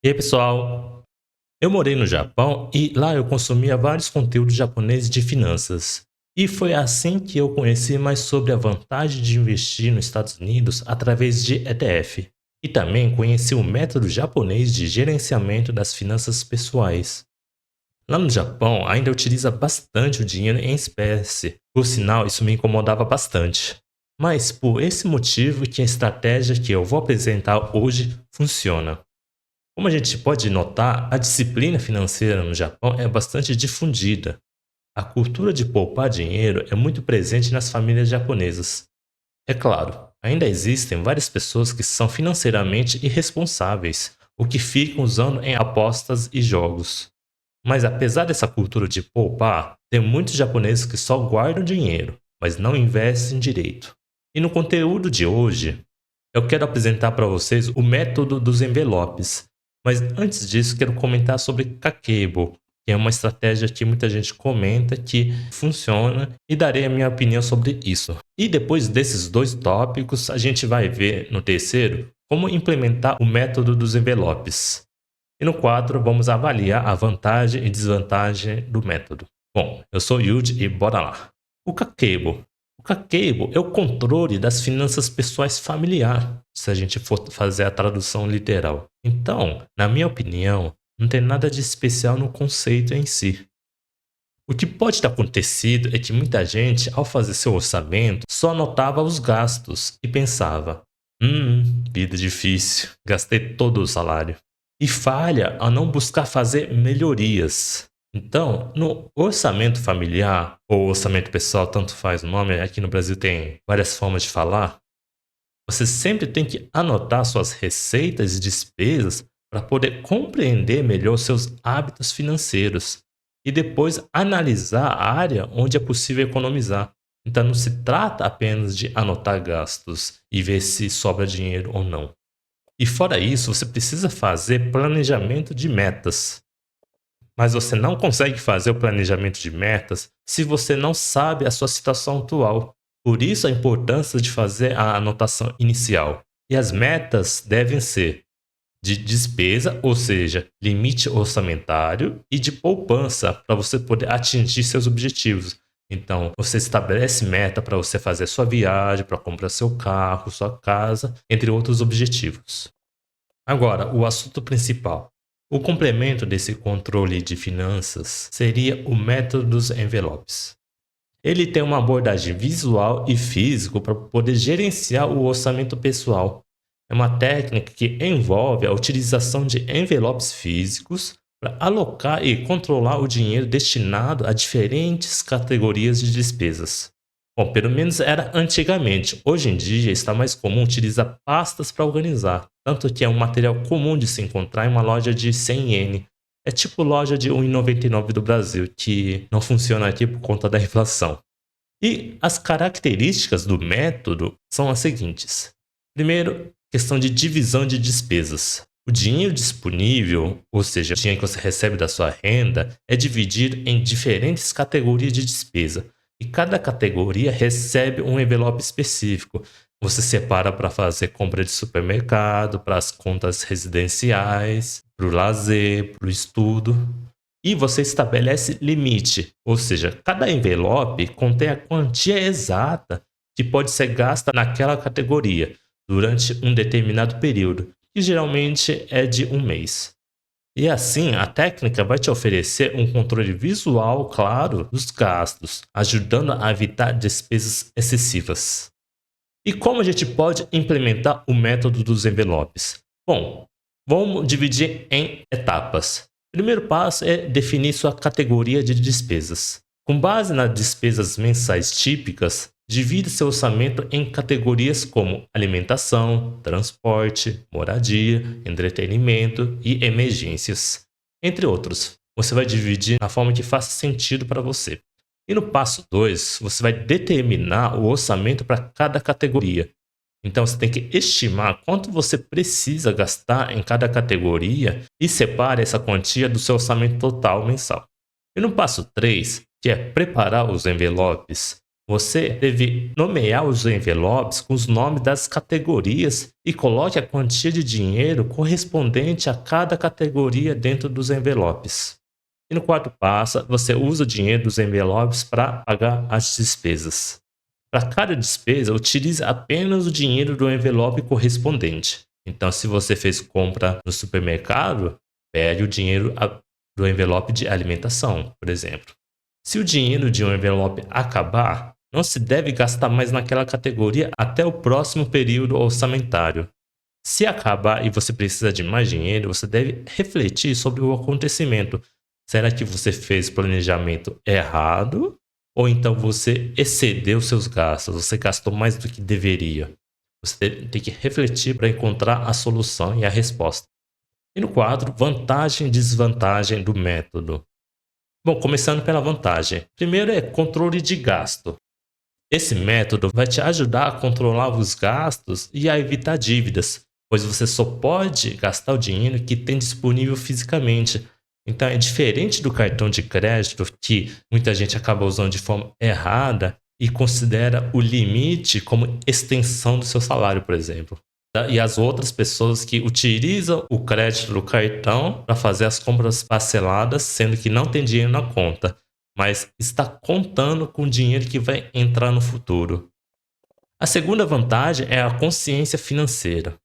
E aí, pessoal? Eu morei no Japão e lá eu consumia vários conteúdos japoneses de finanças. E foi assim que eu conheci mais sobre a vantagem de investir nos Estados Unidos através de ETF. E também conheci o método japonês de gerenciamento das finanças pessoais. Lá no Japão, ainda utiliza bastante o dinheiro em espécie. Por sinal, isso me incomodava bastante. Mas por esse motivo que a estratégia que eu vou apresentar hoje funciona. Como a gente pode notar, a disciplina financeira no Japão é bastante difundida. A cultura de poupar dinheiro é muito presente nas famílias japonesas. É claro, ainda existem várias pessoas que são financeiramente irresponsáveis, o que ficam usando em apostas e jogos. Mas apesar dessa cultura de poupar, tem muitos japoneses que só guardam dinheiro, mas não investem direito. E no conteúdo de hoje, eu quero apresentar para vocês o método dos envelopes. Mas antes disso, quero comentar sobre Kakeibo, que é uma estratégia que muita gente comenta que funciona e darei a minha opinião sobre isso. E depois desses dois tópicos, a gente vai ver no terceiro como implementar o método dos envelopes. E no 4, vamos avaliar a vantagem e desvantagem do método. Bom, eu sou Yuji e bora lá. O Kakeibo. O Kakeibo é o controle das finanças pessoais familiar, se a gente for fazer a tradução literal. Então, na minha opinião, não tem nada de especial no conceito em si. O que pode ter acontecido é que muita gente, ao fazer seu orçamento, só anotava os gastos e pensava: vida difícil, gastei todo o salário. E falha ao não buscar fazer melhorias. Então, no orçamento familiar ou orçamento pessoal, tanto faz o nome, aqui no Brasil tem várias formas de falar, você sempre tem que anotar suas receitas e despesas para poder compreender melhor seus hábitos financeiros e depois analisar a área onde é possível economizar. Então não se trata apenas de anotar gastos e ver se sobra dinheiro ou não. E fora isso, você precisa fazer planejamento de metas. Mas você não consegue fazer o planejamento de metas se você não sabe a sua situação atual. Por isso a importância de fazer a anotação inicial. E as metas devem ser de despesa, ou seja, limite orçamentário, e de poupança, para você poder atingir seus objetivos. Então, você estabelece meta para você fazer sua viagem, para comprar seu carro, sua casa, entre outros objetivos. Agora, o assunto principal. O complemento desse controle de finanças seria o método dos envelopes. Ele tem uma abordagem visual e físico para poder gerenciar o orçamento pessoal. É uma técnica que envolve a utilização de envelopes físicos para alocar e controlar o dinheiro destinado a diferentes categorias de despesas. Bom, pelo menos era antigamente. Hoje em dia está mais comum utilizar pastas para organizar, tanto que é um material comum de se encontrar em uma loja de 100 iene. É tipo loja de 1,99 do Brasil, que não funciona aqui por conta da inflação. E as características do método são as seguintes. Primeiro, questão de divisão de despesas. O dinheiro disponível, ou seja, o dinheiro que você recebe da sua renda, é dividido em diferentes categorias de despesa. E cada categoria recebe um envelope específico. Você separa para fazer compra de supermercado, para as contas residenciais, para o lazer, para o estudo. E você estabelece limite, ou seja, cada envelope contém a quantia exata que pode ser gasta naquela categoria durante um determinado período, que geralmente é de um mês. E assim, a técnica vai te oferecer um controle visual claro dos gastos, ajudando a evitar despesas excessivas. E como a gente pode implementar o método dos envelopes? Bom, vamos dividir em etapas. O primeiro passo é definir sua categoria de despesas. Com base nas despesas mensais típicas, divide seu orçamento em categorias como alimentação, transporte, moradia, entretenimento e emergências, entre outros. Você vai dividir na forma que faça sentido para você. E no passo 2, você vai determinar o orçamento para cada categoria. Então você tem que estimar quanto você precisa gastar em cada categoria e separe essa quantia do seu orçamento total mensal. E no passo 3, que é preparar os envelopes, Você deve nomear os envelopes com os nomes das categorias e coloque a quantia de dinheiro correspondente a cada categoria dentro dos envelopes. E no quarto passo, você usa o dinheiro dos envelopes para pagar as despesas. Para cada despesa, utilize apenas o dinheiro do envelope correspondente. Então, se você fez compra no supermercado, pegue o dinheiro do envelope de alimentação, por exemplo. Se o dinheiro de um envelope acabar, não se deve gastar mais naquela categoria até o próximo período orçamentário. Se acabar e você precisa de mais dinheiro, você deve refletir sobre o acontecimento. Será que você fez planejamento errado? Ou então você excedeu seus gastos, você gastou mais do que deveria? Você tem que refletir para encontrar a solução e a resposta. E no quadro, vantagem e desvantagem do método. Bom, começando pela vantagem. Primeiro é controle de gasto. Esse método vai te ajudar a controlar os gastos e a evitar dívidas, pois você só pode gastar o dinheiro que tem disponível fisicamente. Então é diferente do cartão de crédito, que muita gente acaba usando de forma errada e considera o limite como extensão do seu salário, por exemplo. E as outras pessoas que utilizam o crédito do cartão para fazer as compras parceladas, sendo que não tem dinheiro na conta, mas está contando com o dinheiro que vai entrar no futuro. A segunda vantagem é a consciência financeira.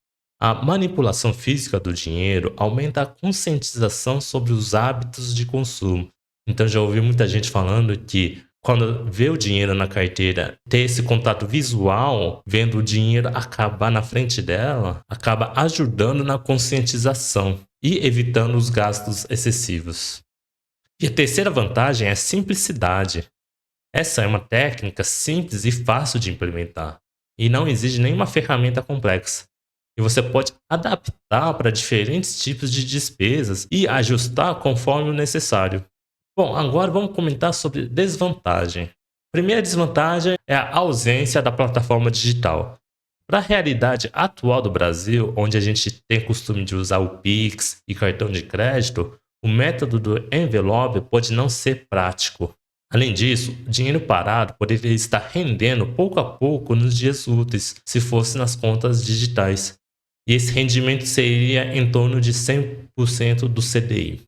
A manipulação física do dinheiro aumenta a conscientização sobre os hábitos de consumo. Então já ouvi muita gente falando que quando vê o dinheiro na carteira, ter esse contato visual, vendo o dinheiro acabar na frente dela, acaba ajudando na conscientização e evitando os gastos excessivos. E a terceira vantagem é a simplicidade. Essa é uma técnica simples e fácil de implementar e não exige nenhuma ferramenta complexa. E você pode adaptar para diferentes tipos de despesas e ajustar conforme o necessário. Bom, agora vamos comentar sobre desvantagem. Primeira desvantagem é a ausência da plataforma digital. Para a realidade atual do Brasil, onde a gente tem costume de usar o Pix e cartão de crédito, o método do envelope pode não ser prático. Além disso, o dinheiro parado poderia estar rendendo pouco a pouco nos dias úteis, se fosse nas contas digitais. E esse rendimento seria em torno de 100% do CDI.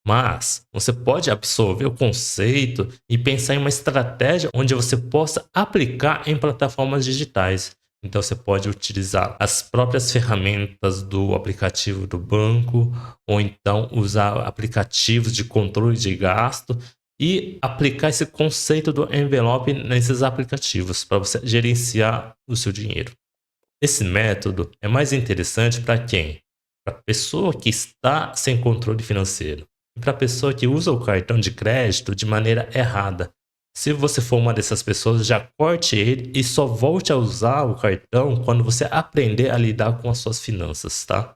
Mas você pode absorver o conceito e pensar em uma estratégia onde você possa aplicar em plataformas digitais. Então você pode utilizar as próprias ferramentas do aplicativo do banco, ou então usar aplicativos de controle de gasto e aplicar esse conceito do envelope nesses aplicativos para você gerenciar o seu dinheiro. Esse método é mais interessante para quem? Para a pessoa que está sem controle financeiro. E para a pessoa que usa o cartão de crédito de maneira errada. Se você for uma dessas pessoas, já corte ele e só volte a usar o cartão quando você aprender a lidar com as suas finanças, tá?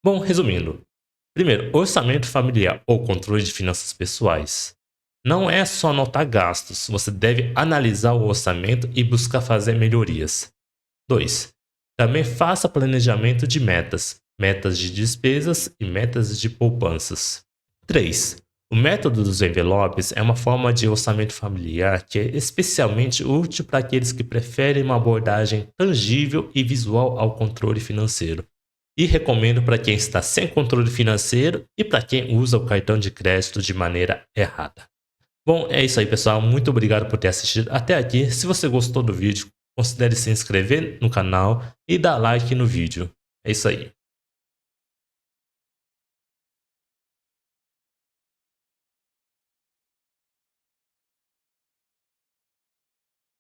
Bom, resumindo. Primeiro, orçamento familiar ou controle de finanças pessoais. Não é só anotar gastos, você deve analisar o orçamento e buscar fazer melhorias. 2. Também faça planejamento de metas, metas de despesas e metas de poupanças. 3. O método dos envelopes é uma forma de orçamento familiar que é especialmente útil para aqueles que preferem uma abordagem tangível e visual ao controle financeiro. E recomendo para quem está sem controle financeiro e para quem usa o cartão de crédito de maneira errada. Bom, é isso aí, pessoal. Muito obrigado por ter assistido até aqui. Se você gostou do vídeo, considere se inscrever no canal e dar like no vídeo. É isso aí.